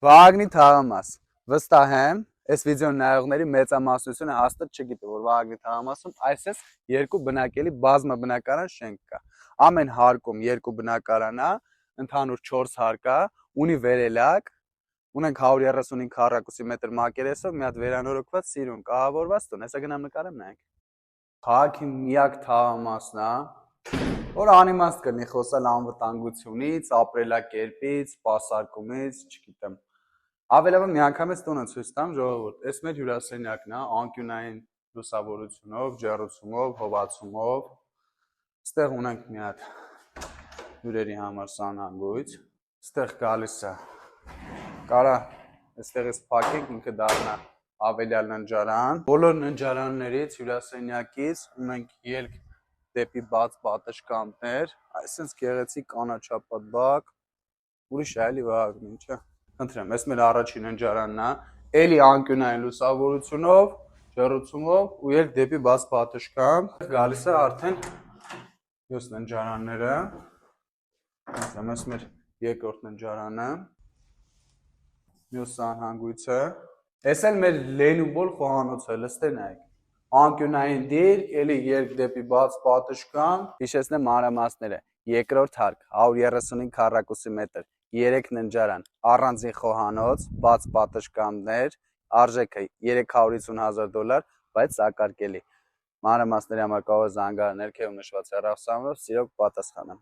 Վագնի թաղամաս, վստահ եմ, այս վիդեոն նայողների մեծամասնությունը հաստատ չգիտի, որ Վագնի թաղամասում այսպես երկու բնակելի բազմաբնակարան շենք կա։ Ամեն հարկում երկու բնակարան է, ընդհանուր 4 հարկ է, ունի վերելակ, ունենք 135 քառակուսի մետր մակերեսով, մի հատ վերանորոգված սիրուն կահավորված տուն, հեսա գնամ նկարեմ նայենք։ Քաղաքի միակ թաղամասն է, որ անիմաստ կլինի խոսալ անվտանգությունից, ապրելակերպից, սպասարկումից, չգիտեմ։ Ավելավը մի անգամից տունը ցույց տամ, ժողովուրդ, այս մեր հյուրասենյակն է, անկյունային լուսավորությունով, ջեռուցումով, հովացումով։ Ստեղ ունենք մի հատ հյուրերի համար սանհանգույց։ Ստեղ գալիս է։ Կարա այստեղից փակենք, ինքը դառնա ավելյալ ննջարան։ Բոլոր ննջարաններից, հյուրասենյակից ունենք ելք դեպի բաց պատշգամբներ, այսպես գեղեցիկ կանաչապատ բակ, ուրիշ այլի Վագն ինչա։ Խնդրեմ, այս մեր առաջին ննջարանն է, էլի անկյունային լուսավորությունով, ջեռուցումով ու ելք դեպի բաց պատշգամբ։ Գալիս է արդեն մյուս ննջարանները։ Խնդրեմ, այս մեր երկրորդ ննջարանը, մյուս սանհանգույցը։ Այս էլ մեր Լենուբոլ խոհանոցը, լստե նայեք։ Անկյունային դիրք, էլի ելք դեպի բաց պատշգամբ, հիշեցնեմ մանրամասները, երկրորդ հարկ, 135 քառակուսի մետր, 3 ննջարան, առանձին խոհանոց, բաց պատշգամբներ, արժեքը $350,000, բայց սակարկելի։ Մանրամասների համար կարող եք զանգահարել ներքևում նշված հեռախոսահամարով, սիրով կպատասխանեմ։